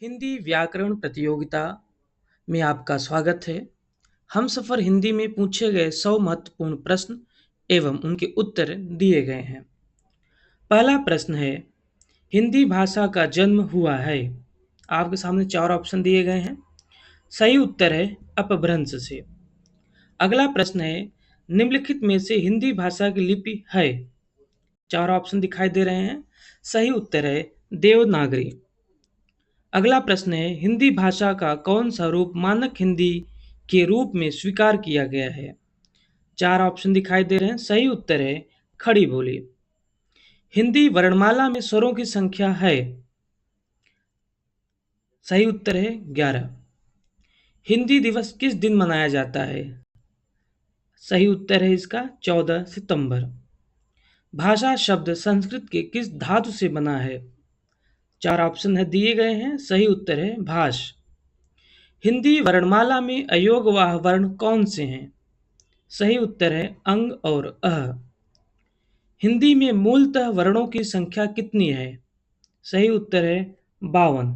हिंदी व्याकरण प्रतियोगिता में आपका स्वागत है। हमसफर हिंदी में पूछे गए 100 महत्वपूर्ण प्रश्न एवं उनके उत्तर दिए गए हैं। पहला प्रश्न है, हिंदी भाषा का जन्म हुआ है। आपके सामने 4 ऑप्शन दिए गए हैं। सही उत्तर है अपभ्रंश से। अगला प्रश्न है, निम्नलिखित में से हिंदी भाषा की लिपि है। 4 ऑप्शन दिखाई दे रहे हैं। सही उत्तर है देवनागरी। अगला प्रश्न है, हिंदी भाषा का कौन सा रूप मानक हिंदी के रूप में स्वीकार किया गया है। 4 ऑप्शन दिखाई दे रहे हैं। सही उत्तर है खड़ी बोली। हिंदी वर्णमाला में स्वरों की संख्या है। सही उत्तर है 11। हिंदी दिवस किस दिन मनाया जाता है। सही उत्तर है इसका 14 सितंबर। भाषा शब्द संस्कृत के किस धातु से बना है। 4 ऑप्शन है दिए गए हैं। सही उत्तर है भाष। हिंदी वर्णमाला में अयोगवाह वर्ण कौन से हैं। सही उत्तर है अंग और अह। हिंदी में मूलतः वर्णों की संख्या कितनी है। सही उत्तर है 52।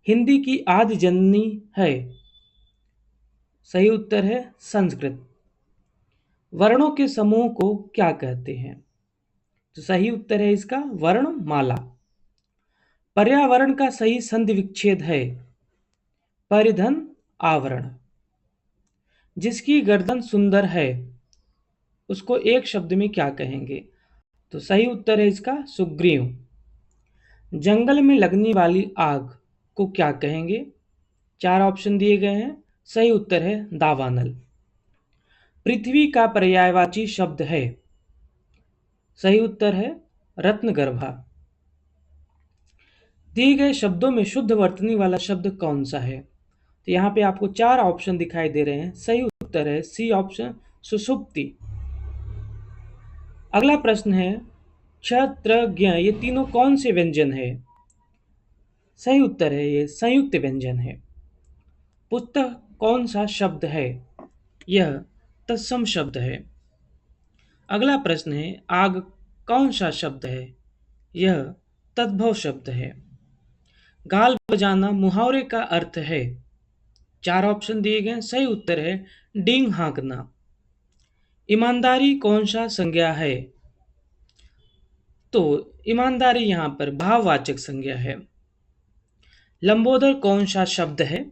हिंदी की आदि जननी है। सही उत्तर है संस्कृत। वर्णों के समूह को क्या कहते हैं। तो सही उत्तर है इसका वर्णमाला। पर्यावरण का सही संधि विच्छेद है परिधन आवरण। जिसकी गर्दन सुंदर है उसको एक शब्द में क्या कहेंगे। तो सही उत्तर है इसका सुग्रीव। जंगल में लगने वाली आग को क्या कहेंगे। 4 ऑप्शन दिए गए हैं। सही उत्तर है दावानल। पृथ्वी का पर्यायवाची शब्द है। सही उत्तर है रत्नगर्भा। दिए गए शब्दों में शुद्ध वर्तनी वाला शब्द कौन सा है। तो यहाँ पे आपको 4 ऑप्शन दिखाई दे रहे हैं। सही उत्तर है सी ऑप्शन सुषुप्ति। अगला प्रश्न है, क्ष त्र ज्ञ ये तीनों कौन से व्यंजन है। सही उत्तर है ये संयुक्त व्यंजन है। पुस्तक कौन सा शब्द है। यह तत्सम शब्द है। अगला प्रश्न है, आग कौन सा शब्द है। यह तद्भव शब्द है। गाल बजाना मुहावरे का अर्थ है। 4 ऑप्शन दिए गए। सही उत्तर है डींग हाँकना। ईमानदारी कौन सा संज्ञा है। तो ईमानदारी यहाँ पर भाववाचक संज्ञा है। लंबोदर कौन सा शब्द है।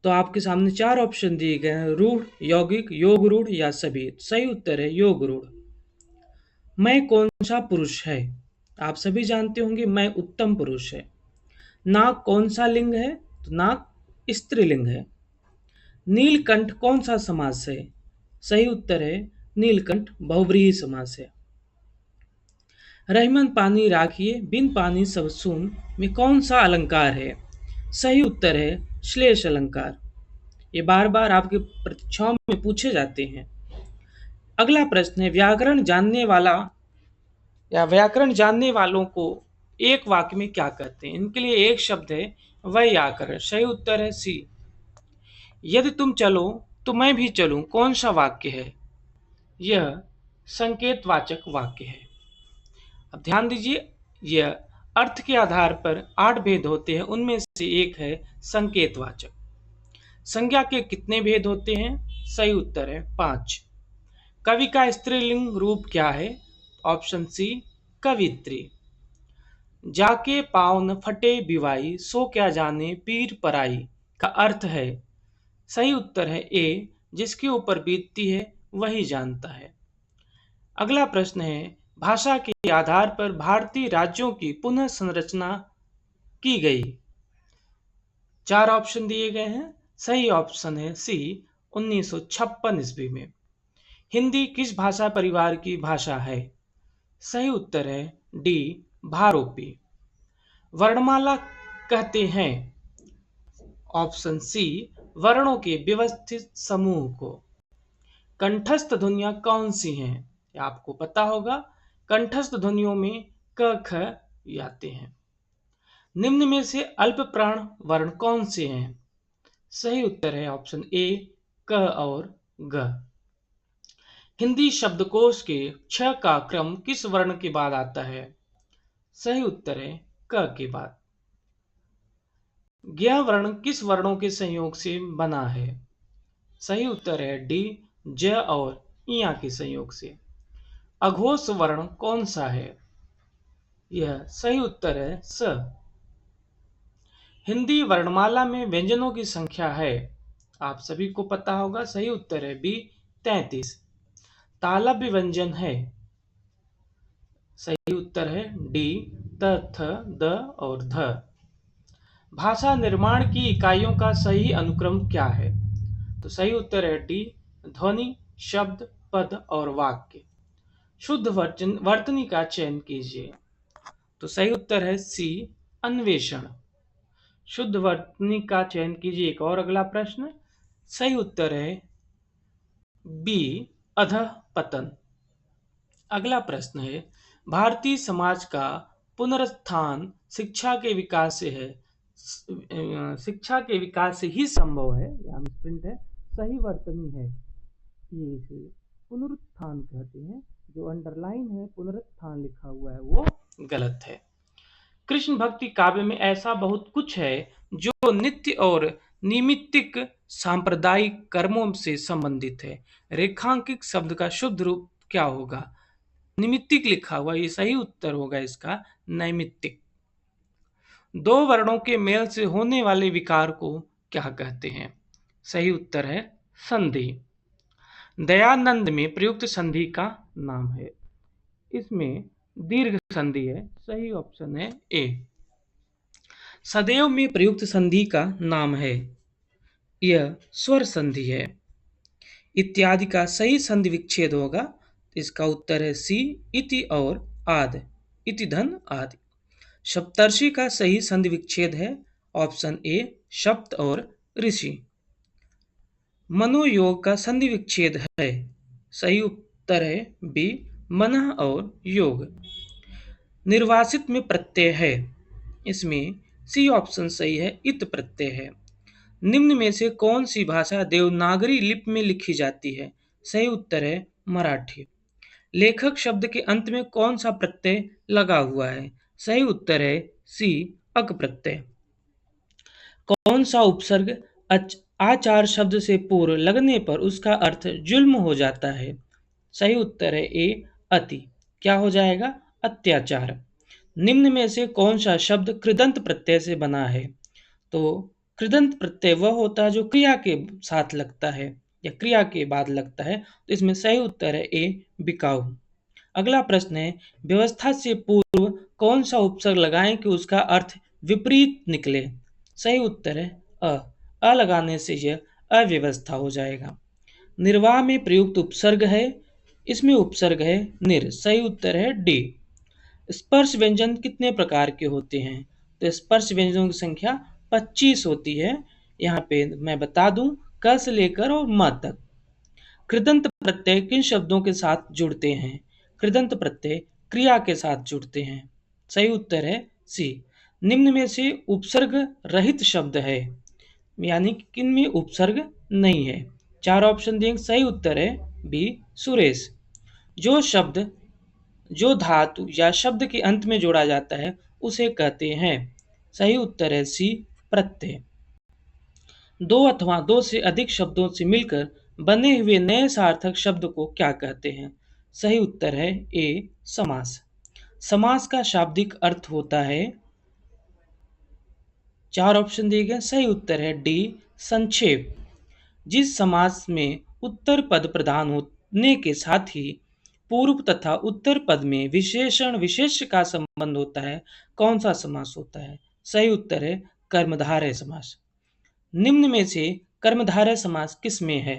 तो आपके सामने 4 ऑप्शन दिए गए हैं। रूढ़, यौगिक, योग रूढ़ या सभी। सही उत्तर है योग रूढ़। मैं कौन सा पुरुष है। आप सभी जानते होंगे मैं उत्तम पुरुष है। नाग कौन सा लिंग है। तो नाग स्त्रीलिंग है। नीलकंठ कौन सा समास है। सही उत्तर है नीलकंठ बहुव्रीहि समास है। रहीमन पानी राखिए बिन पानी सब सून में कौन सा अलंकार है। सही उत्तर है श्लेष अलंकार। ये बार बार आपके परीक्षाओं में पूछे जाते हैं। अगला प्रश्न है, व्याकरण जानने वालों को एक वाक्य में क्या कहते हैं। इनके लिए एक शब्द है वैयाकरण। सही उत्तर है सी। यदि तुम चलो तो मैं भी चलूं कौन सा वाक्य है। यह संकेतवाचक वाक्य है। अब ध्यान दीजिए, यह अर्थ के आधार पर 8 भेद होते हैं। उनमें से एक है संकेतवाचक। संज्ञा के कितने भेद होते हैं। सही उत्तर है 5। कवि का स्त्रीलिंग रूप क्या है। ऑप्शन सी कवित्री। जाके पाँव न फटे बिवाई सो क्या जाने पीर पराई का अर्थ है। सही उत्तर है ए, जिसके ऊपर बीतती है वही जानता है। अगला प्रश्न है, भाषा के आधार पर भारतीय राज्यों की पुनः संरचना की गई। 4 ऑप्शन दिए गए हैं। सही ऑप्शन है सी 1956 ईस्वी में। हिंदी किस भाषा परिवार की भाषा है। सही उत्तर है डी भारोपी। वर्णमाला कहते हैं। ऑप्शन सी वर्णों के व्यवस्थित समूह को। कंठस्थ ध्वनियां कौन सी हैं। ये आपको पता होगा। कंठस्थ ध्वनियों में क ख आते हैं। निम्न में से अल्प प्राण वर्ण कौन से हैं। सही उत्तर है ऑप्शन ए क और ग। हिंदी शब्दकोश के छ का क्रम किस वर्ण के बाद आता है। सही उत्तर है क के बाद। ज्ञ वर्ण किस वर्णों के संयोग से बना है? सही उत्तर है डी, ज और इया के संयोग से। अघोष वर्ण कौन सा है? यह सही उत्तर है स। हिंदी वर्णमाला में व्यंजनों की संख्या है, आप सभी को पता होगा, सही उत्तर है बी, 33। तालव्य व्यंजन है, सही उत्तर है डी, त, थ, द और ध। भाषा निर्माण की इकाइयों का सही अनुक्रम क्या है? तो सही उत्तर है डी, ध्वनि, शब्द, पद और वाक्य। शुद्ध वर्तनी का चयन कीजिए। तो सही उत्तर है सी, अन्वेषण। शुद्ध वर्तनी का चयन कीजिए। एक और अगला प्रश्न, सही उत्तर है बी, अधः पतन। अगला प्रश्न है, भारतीय समाज का पुनरुत्थान शिक्षा के विकास से है, शिक्षा के विकास से ही संभव है, यहाँ प्रिंट है, सही वर्तनी है, ये इसे पुनरुत्थान कहते हैं। जो अंडरलाइन है, पुनरुत्थान लिखा हुआ है, वो गलत है। कृष्ण भक्ति काव्य में ऐसा बहुत कुछ है जो नित्य और निमित्तिक सांप्रदायिक कर्मों से संबंधित है। रेखांकित शब्द का शुद्ध रूप क्या होगा? निमित्तिक लिखा हुआ, ये सही उत्तर होगा इसका, नैमित्तिक। दो वर्णों के मेल से होने वाले विकार को क्या कहते हैं? सही उत्तर है संधि। दयानंद में प्रयुक्त संधि का नाम है, इसमें दीर्घ संधि है, सही ऑप्शन है ए। सदैव में प्रयुक्त संधि का नाम है, यह स्वर संधि है। इत्यादि का सही संधि विच्छेद होगा, इसका उत्तर है सी, इति और आदि, इति धन आदि। सप्तर्षि का सही संधि विच्छेद है, ऑप्शन ए, सप्त और ऋषि। मनोयोग का संधि विच्छेद है, सही उत्तर है बी, मनः और योग। निर्वासित में प्रत्यय है, इसमें सी ऑप्शन सही है, इत प्रत्यय है। निम्न में से कौन सी भाषा देवनागरी लिपि में लिखी जाती है? सही उत्तर है मराठी। लेखक शब्द के अंत में कौन सा प्रत्यय लगा हुआ है? सही उत्तर है सी, अक प्रत्यय। कौन सा उपसर्ग आचार शब्द से पूर्व लगने पर उसका अर्थ जुल्म हो जाता है? सही उत्तर है ए, अति। क्या हो जाएगा? अत्याचार। निम्न में से कौन सा शब्द कृदंत प्रत्यय से बना है? तो कृदंत प्रत्यय वह होता है जो क्रिया के साथ लगता है या क्रिया के बाद लगता है, तो इसमें सही उत्तर है ए, बिकाऊ। अगला प्रश्न है, व्यवस्था से पूर्व कौन सा उपसर्ग लगाएं कि उसका अर्थ विपरीत निकले? सही उत्तर है अ। अ लगाने से यह अव्यवस्था हो जाएगा। निर्वाह में प्रयुक्त उपसर्ग है, इसमें उपसर्ग है निर, सही उत्तर है डी। स्पर्श व्यंजन कितने प्रकार के होते हैं? तो स्पर्श व्यंजनों की संख्या 25 होती है। यहाँ पे मैं बता दूं, क से लेकर और म तक। कृदंत प्रत्यय किन शब्दों के साथ जुड़ते हैं? कृदंत प्रत्यय क्रिया के साथ जुड़ते हैं, सही उत्तर है सी। निम्न में से उपसर्ग रहित शब्द है, यानी कि किन में उपसर्ग नहीं है? चार ऑप्शन देंगे, सही उत्तर है बी, सुरेश। जो शब्द जो धातु या शब्द के अंत में जोड़ा जाता है उसे कहते हैं, सही उत्तर है सी, प्रत्यय। दो अथवा दो से अधिक शब्दों से मिलकर बने हुए नए सार्थक शब्द को क्या कहते हैं? सही उत्तर है ए, समास। समास का शाब्दिक अर्थ होता है, चार ऑप्शन दिए गए, सही उत्तर है डी, संक्षेप। जिस समास में उत्तर पद प्रधान होने के साथ ही पूर्व तथा उत्तर पद में विशेषण विशेष्य का संबंध होता है, कौन सा समास होता है? सही उत्तर है कर्मधारय समास। निम्न में से कर्मधारय समास किस में है?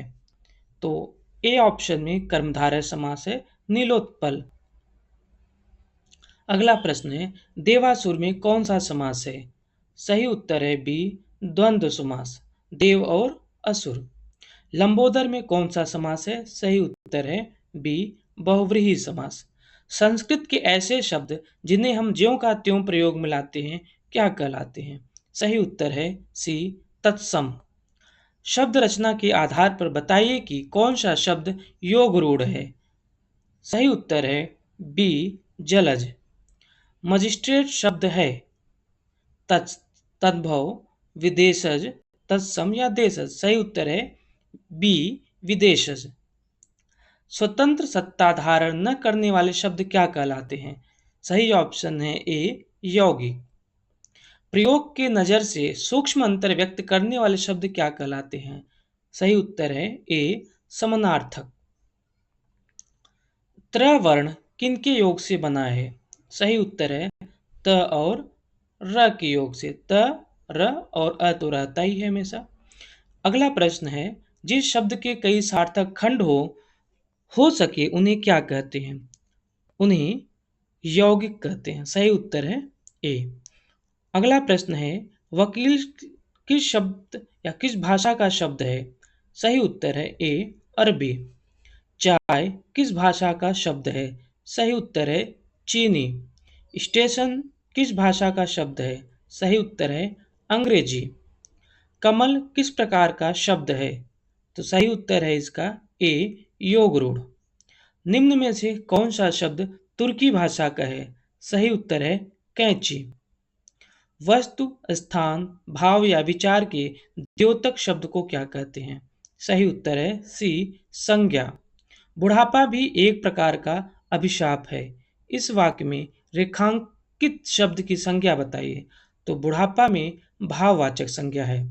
तो ए ऑप्शन में कर्मधारय समास है, नीलोत्पल। अगला प्रश्न है, देवासुर में कौन सा समास है? सही उत्तर है बी, द्वंद्व समास, देव और असुर। लंबोदर में कौन सा समास है? सही उत्तर है बी, बहुव्रीहि समास। संस्कृत के ऐसे शब्द जिन्हें हम ज्यों का त्यों प्रयोग में लाते हैं क्या कहलाते हैं? सही उत्तर है सी, तत्सम। शब्द रचना के आधार पर बताइए कि कौन सा शब्द योग रूढ़ है? सही उत्तर है बी, जलज। मजिस्ट्रेट शब्द है तद्भव विदेशज, तत्सम या देशज। सही उत्तर है बी, विदेशज। स्वतंत्र सत्ता धारण न करने वाले शब्द क्या कहलाते हैं? सही ऑप्शन है ए, यौगिक। प्रयोग के नजर से सूक्ष्म अंतर व्यक्त करने वाले शब्द क्या कहलाते हैं? सही उत्तर है ए, समानार्थक। त्र वर्ण किनके योग से बना है? सही उत्तर है त और र के योग से। त, र और अ तो रहता ही है हमेशा। अगला प्रश्न है, जिस शब्द के कई सार्थक खंड हो सके उन्हें क्या कहते हैं? उन्हें यौगिक कहते हैं। सही उत्तर है ए। अगला प्रश्न है, वकील किस शब्द या किस भाषा का शब्द है? सही उत्तर है ए, अरबी। चाय किस भाषा का शब्द है? सही उत्तर है चीनी। स्टेशन किस भाषा का शब्द है? सही उत्तर है अंग्रेजी। कमल किस प्रकार का शब्द है? तो सही उत्तर है इसका ए, योगरूढ़। निम्न में से कौन सा शब्द तुर्की भाषा का है? सही उत्तर है कैंची। वस्तु, स्थान, भाव या विचार के द्योतक शब्द को क्या कहते हैं? सही उत्तर है सी, संज्ञा। बुढ़ापा भी एक प्रकार का अभिशाप है। इस वाक्य में रेखांकित शब्द की संज्ञा बताइए। तो बुढ़ापा में भाववाचक संज्ञा है।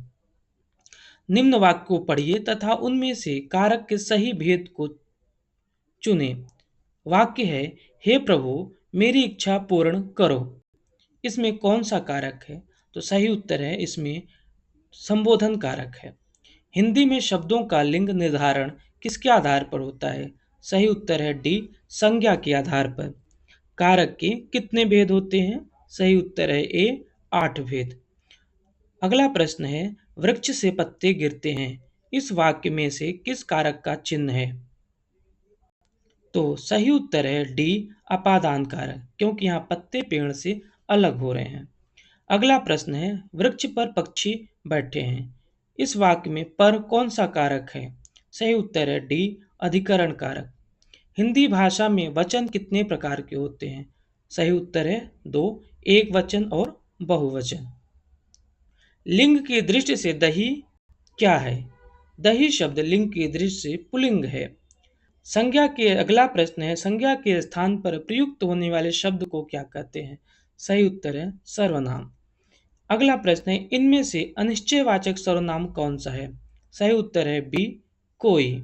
निम्न वाक्य को पढ़िए तथा उनमें से कारक के सही भेद को चुने। वाक्य है, हे प्रभु मेरी इच्छा पूर्ण करो। इसमें कौन सा कारक है? तो सही उत्तर है इसमें संबोधन कारक है। हिंदी में शब्दों का लिंग निर्धारण किसके आधार पर होता है? सही उत्तर है डी, संज्ञा के आधार पर। कारक के कितने भेद होते हैं? सही उत्तर है ए, 8 भेद। अगला प्रश्न है, वृक्ष से पत्ते गिरते हैं। इस वाक्य में से किस कारक का चिन्ह है? तो सही उत्तर है डी, अपादान कारक, क्योंकि यहाँ पत्ते पेड़ से अलग हो रहे हैं। अगला प्रश्न है, वृक्ष पर पक्षी बैठे हैं। इस वाक्य में पर कौन सा कारक है? सही उत्तर है डी, अधिकरण कारक। हिंदी भाषा में वचन कितने प्रकार के होते हैं? सही उत्तर है दो, एक वचन और बहुवचन। लिंग की दृष्टि से दही क्या है? दही शब्द लिंग की दृष्टि से पुल्लिंग है। संज्ञा के अगला प्रश्न है, संज्ञा के स्थान पर प्रयुक्त होने वाले शब्द को क्या कहते हैं? सही उत्तर है सर्वनाम। अगला प्रश्न है, इनमें से अनिश्चयवाचक सर्वनाम कौन सा है? सही उत्तर है बी, कोई।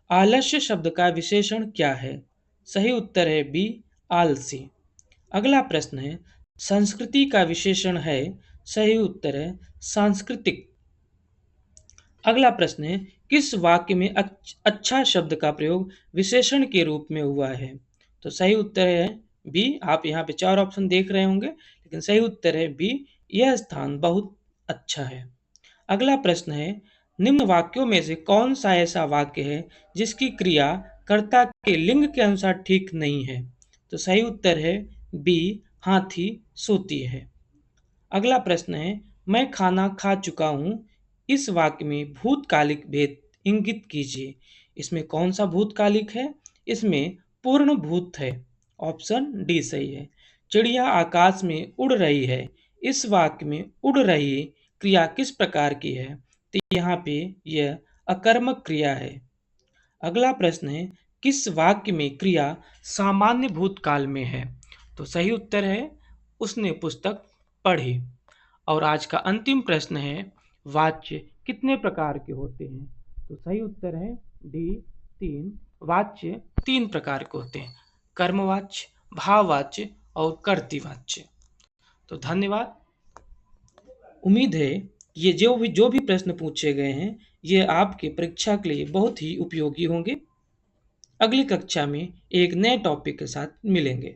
आलस्य शब्द का विशेषण क्या है? सही उत्तर है बी, आलसी। अगला प्रश्न है, संस्कृति का विशेषण है? सही उत्तर है सांस्कृतिक। अगला प्रश्न है, किस वाक्य में अच्छा शब्द का प्रयोग विशेषण के रूप में हुआ है? तो सही उत्तर है बी। आप यहाँ पे 4 ऑप्शन देख रहे होंगे, लेकिन सही उत्तर है बी, यह स्थान बहुत अच्छा है। अगला प्रश्न है, निम्न वाक्यों में से कौन सा ऐसा वाक्य है जिसकी क्रिया कर्ता के लिंग के अनुसार ठीक नहीं है? तो सही उत्तर है बी, हाथी सोती है। अगला प्रश्न है, मैं खाना खा चुका हूँ। इस वाक्य में भूतकालिक भेद इंगित कीजिए। इसमें कौन सा भूतकालिक है? इसमें पूर्ण भूत है। ऑप्शन डी सही है। चिड़िया आकाश में उड़ रही है। इस वाक्य में उड़ रही क्रिया किस प्रकार की है? तो यहाँ पे यह अकर्मक क्रिया है। अगला प्रश्न है, किस वाक्य में क्रिया सामान्य भूतकाल में है? तो सही उत्तर है उसने पुस्तक पढ़ी। और आज का अंतिम प्रश्न है, वाच्य कितने प्रकार के होते हैं? तो सही उत्तर है डी, 3। वाच्य 3 प्रकार के होते हैं, कर्मवाच्य, भाववाच्य और कर्तृवाच्य। तो धन्यवाद। उम्मीद है ये जो भी प्रश्न पूछे गए हैं ये आपके परीक्षा के लिए बहुत ही उपयोगी होंगे। अगली कक्षा में एक नए टॉपिक के साथ मिलेंगे।